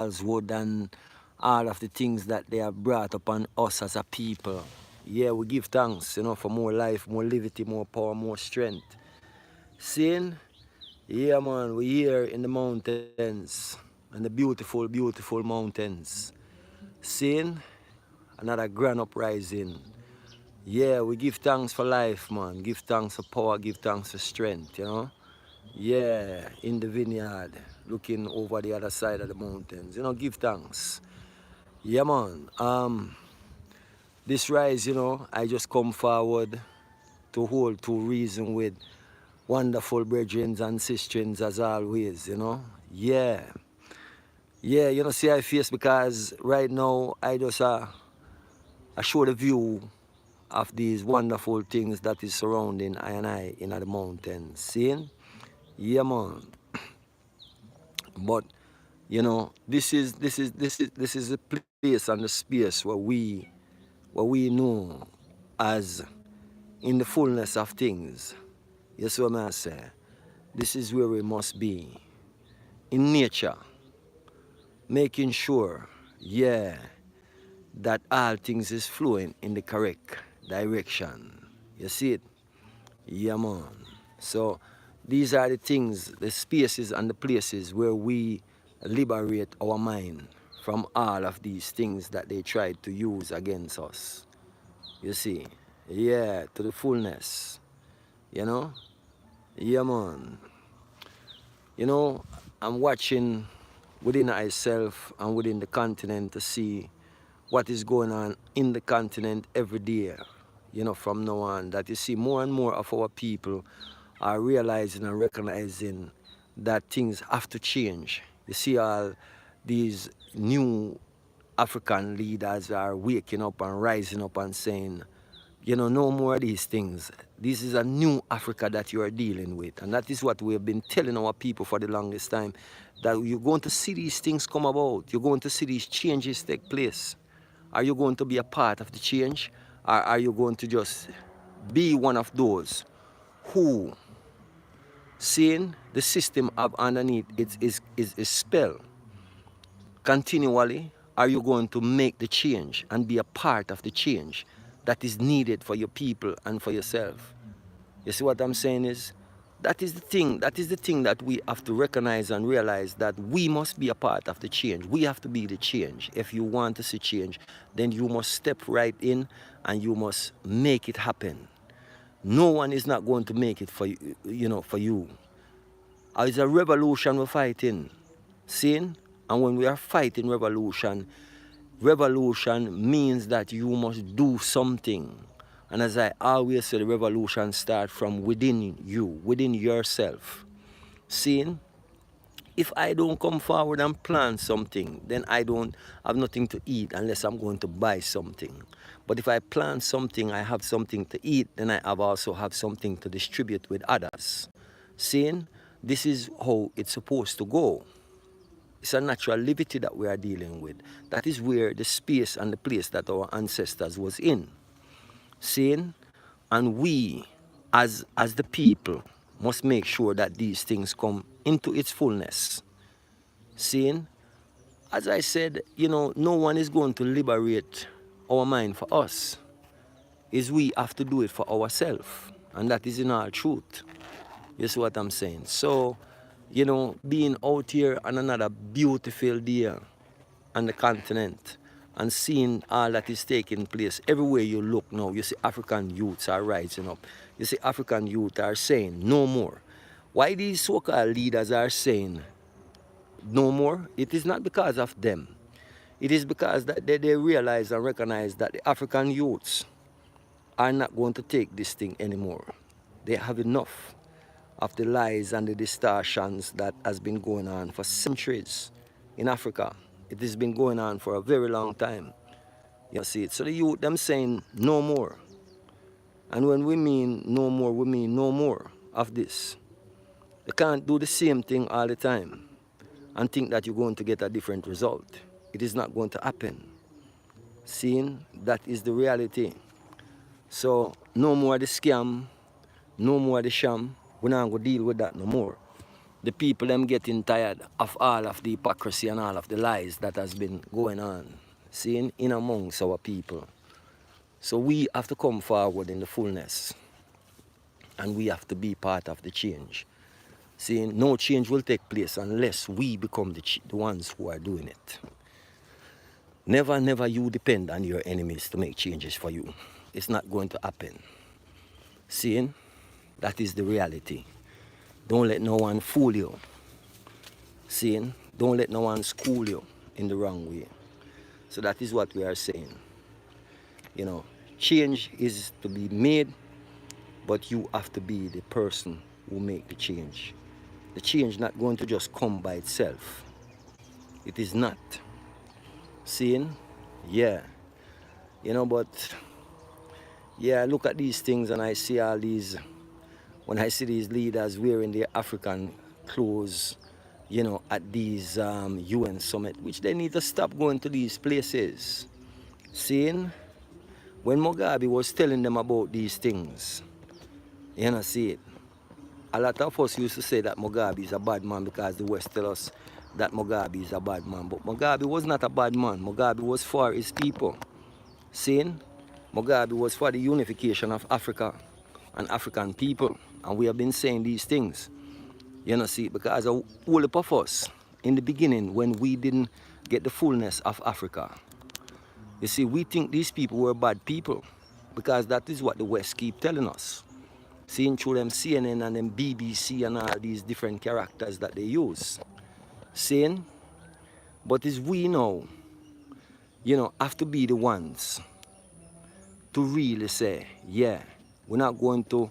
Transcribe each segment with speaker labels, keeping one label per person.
Speaker 1: falsehood and all of the things that they have brought upon us as a people. Yeah, we give thanks, for more life, more liberty, more power, more strength. Seeing? Yeah, man, we're here in the mountains, and the beautiful, beautiful mountains. Seeing? Another grand uprising. Yeah, we give thanks for life, man. Give thanks for power, give thanks for strength. Yeah, in the vineyard, looking over the other side of the mountains. Give thanks. Yeah, man. This rise, I just come forward to hold to reason with wonderful brethren and sisters as always. Yeah. Yeah, see I face because right now I show the view of these wonderful things that is surrounding I and I in the mountains. Seeing? Yeah, man. But this is a place and a space where we know as in the fullness of things. Yes, what I say. This is where we must be in nature, making sure, yeah, that all things is flowing in the correct direction. You see it? Yeah, man. So these are the things, the spaces and the places where we liberate our mind from all of these things that they tried to use against us. You see? Yeah, to the fullness. You know? Yeah, man. You know, I'm watching within myself and within the continent to see what is going on in the continent every day, from now on. That you see more and more of our people are realizing and recognizing that things have to change. You see all these new African leaders are waking up and rising up and saying, no more of these things. This is a new Africa that you are dealing with. And that is what we have been telling our people for the longest time, that you're going to see these things come about. You're going to see these changes take place. Are you going to be a part of the change? Or are you going to just be one of those who, seeing the system up underneath is spell continually? Are you going to make the change and be a part of the change that is needed for your people and for yourself? You see what I'm saying is, that is the thing that we have to recognize and realize, that we must be a part of the change. We have to be the change. If you want to see change, then you must step right in and you must make it happen. No one is not going to make it for you. It's a revolution we're fighting. Seeing? And when we are fighting revolution means that you must do something. And as I always say, the revolution starts from within you, within yourself. Seeing? If I don't come forward and plan something, then I don't have nothing to eat unless I'm going to buy something. But if I plan something, I have something to eat, then I also have something to distribute with others. Seeing? This is how it's supposed to go. It's a natural liberty that we are dealing with. That is where the space and the place that our ancestors was in. Seeing? And we, as the people, must make sure that these things come into its fullness. Seeing? As I said, no one is going to liberate our mind for us. Is we have to do it for ourselves. And that is in all truth. You see what I'm saying? So, being out here on another beautiful day on the continent and seeing all that is taking place, everywhere you look now, you see African youths are rising up. You see African youth are saying no more. Why these so-called leaders are saying no more? It is not because of them. It is because that they realize and recognize that the African youths are not going to take this thing anymore. They have enough of the lies and the distortions that has been going on for centuries in Africa. It has been going on for a very long time. You see it. So the youth, them saying no more. And when we mean no more, we mean no more of this. You can't do the same thing all the time and think that you're going to get a different result. It is not going to happen. Seeing? That is the reality. So no more the scam, no more the sham. We're not going to deal with that no more. The people them getting tired of all of the hypocrisy and all of the lies that has been going on, seeing in amongst our people. So we have to come forward in the fullness, and we have to be part of the change. Seeing no change will take place unless we become the ones who are doing it. Never, never you depend on your enemies to make changes for you. It's not going to happen. Seeing, that is the reality. Don't let no one fool you. Seeing, don't let no one school you in the wrong way. So that is what we are saying. You know, change is to be made, but you have to be the person who make the change. The change not going to just come by itself. It is not. Seeing? Yeah. You know, but yeah, I look at these things and I see all these, when I see these leaders wearing their African clothes, you know, at these UN summit, which they need to stop going to these places. Seeing? When Mugabe was telling them about these things, you know, see it. A lot of us used to say that Mugabe is a bad man because the West tell us that Mugabe is a bad man. But Mugabe was not a bad man. Mugabe was for his people. Seeing? Mugabe was for the unification of Africa and African people. And we have been saying these things. You know, see, because all of us, in the beginning, when we didn't get the fullness of Africa, you see, we think these people were bad people because that is what the West keep telling us. Seeing through them CNN and them BBC and all these different characters that they use. Seeing? But it's we now, you know, have to be the ones to really say, yeah, we're not going to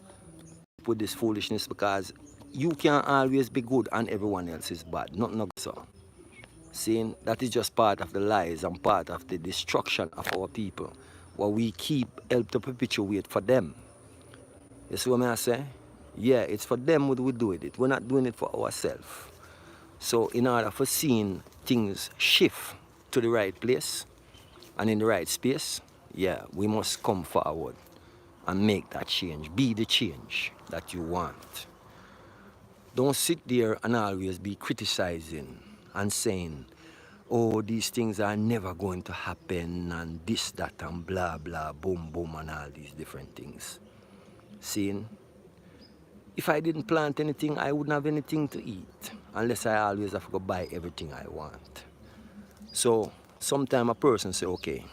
Speaker 1: put this foolishness because you can't always be good and everyone else is bad. Not so. Seeing? That is just part of the lies and part of the destruction of our people. What we keep help to perpetuate for them. You see what I say? Yeah, it's for them what we do it. We're not doing it for ourselves. So in order for seeing things shift to the right place and in the right space, yeah, we must come forward and make that change. Be the change that you want. Don't sit there and always be criticizing and saying, oh, these things are never going to happen and this, that, and blah, blah, boom, boom, and all these different things. Seeing? If I didn't plant anything, I wouldn't have anything to eat unless I always have to go buy everything I want. So sometimes a person say, okay,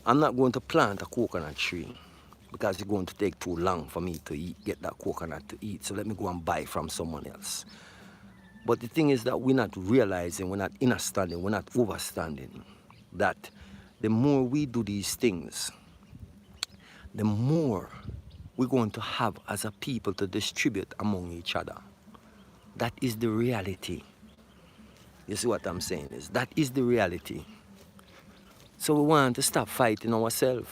Speaker 1: I'm not going to plant a coconut tree because it's going to take too long for me to get that coconut to eat. So let me go and buy from someone else. But the thing is that we're not realizing, we're not understanding, we're not overstanding that the more we do these things, the more we're going to have as a people to distribute among each other. That is the reality. You see what I'm saying is that is the reality. So we want to stop fighting ourselves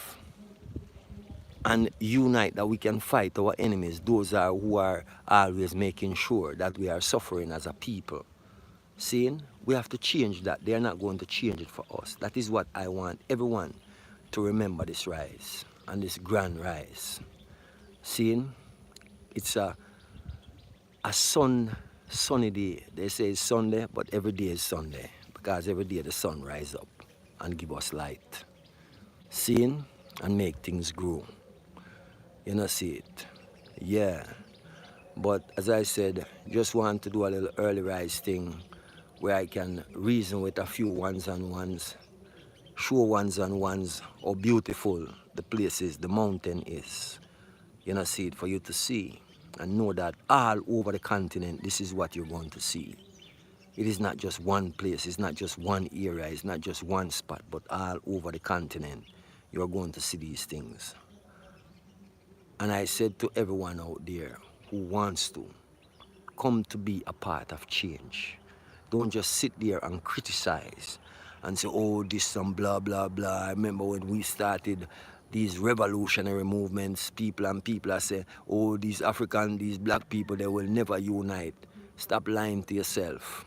Speaker 1: and unite that we can fight our enemies, those who are always making sure that we are suffering as a people. Seeing? We have to change that. They are not going to change it for us. That is what I want everyone to remember this rise and this grand rise. Seeing? It's a sunny day. They say it's Sunday, but every day is Sunday because every day the sun rises up and give us light. Seeing? And make things grow. You know, see it. Yeah. But as I said, just want to do a little early rise thing where I can reason with a few ones and ones, show ones and ones how beautiful the place is, the mountain is. You know, see it for you to see and know that all over the continent, this is what you're going to see. It is not just one place, it's not just one area, it's not just one spot, but all over the continent, you're going to see these things. And I said to everyone out there who wants to, come to be a part of change. Don't just sit there and criticize and say, oh, this and blah, blah, blah. I remember when we started these revolutionary movements, people are saying, oh, these African, these black people, they will never unite. Stop lying to yourself.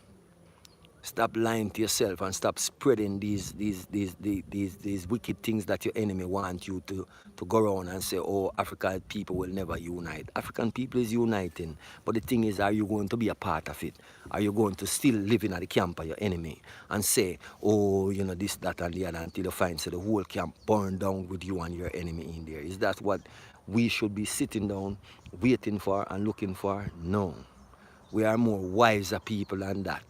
Speaker 1: Stop lying to yourself and stop spreading these wicked things that your enemy want you to go around and say, oh, African people will never unite. African people is uniting. But the thing is, are you going to be a part of it? Are you going to still live in at the camp of your enemy and say, oh, you know, this, that, and the other until you find so the whole camp burn down with you and your enemy in there? Is that what we should be sitting down, waiting for and looking for? No. We are more wiser people than that.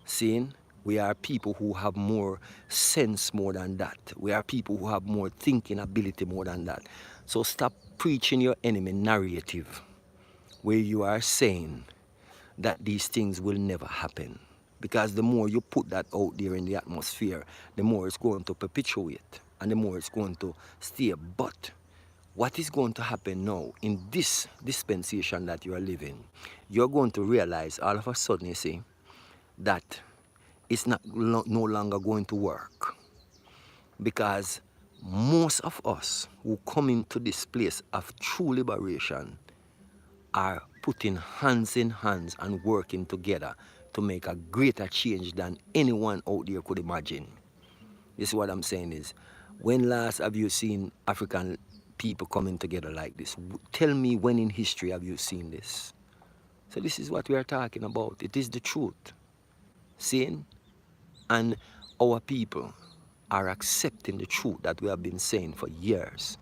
Speaker 1: Seeing, we are people who have more sense more than that. We are people who have more thinking ability more than that. So stop preaching your enemy narrative where you are saying that these things will never happen. Because the more you put that out there in the atmosphere, the more it's going to perpetuate and the more it's going to stay. But what is going to happen now in this dispensation that you are living, you're going to realize all of a sudden, you see, that it's no longer going to work, because most of us who come into this place of true liberation are putting hands in hands and working together to make a greater change than anyone out there could imagine. You see what I'm saying is, when last have you seen African people coming together like this? Tell me when in history have you seen this? So this is what we are talking about. It is the truth. Seeing? And our people are accepting the truth that we have been saying for years.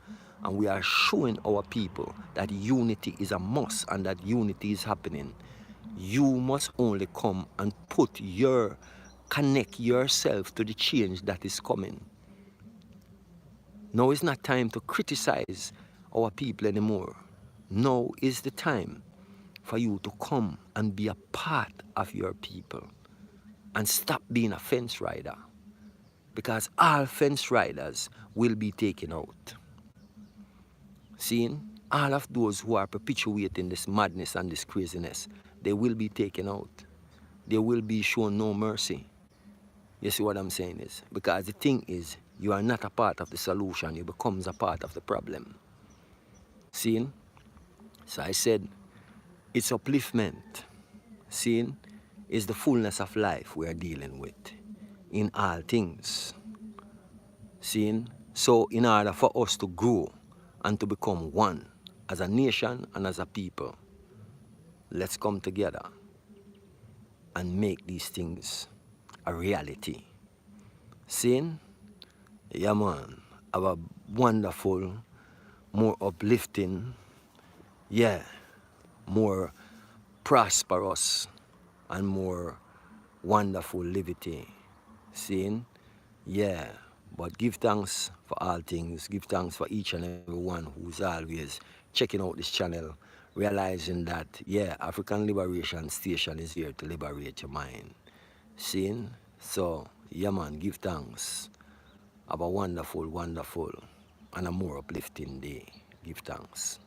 Speaker 1: And we are showing our people that unity is a must and that unity is happening. You must only come and connect yourself to the change that is coming. Now is not time to criticize our people anymore. Now is the time for you to come and be a part of your people and stop being a fence rider, because all fence riders will be taken out. Seeing, all of those who are perpetuating this madness and this craziness, they will be taken out. They will be shown no mercy. You see what I'm saying is, because the thing is, you are not a part of the solution, you become a part of the problem. Seeing? So I said, it's upliftment. Seeing? Is the fullness of life we are dealing with in all things. Seeing? So in order for us to grow and to become one as a nation and as a people, let's come together and make these things a reality. Seeing? Yeah, man. Have a wonderful, more uplifting, yeah, more prosperous and more wonderful liberty. Seeing? Yeah. But give thanks for all things. Give thanks for each and every one who's always checking out this channel, realizing that, yeah, African Liberation Station is here to liberate your mind. Seeing? So, yeah, man, give thanks. Have a wonderful, wonderful, and a more uplifting day. Give thanks.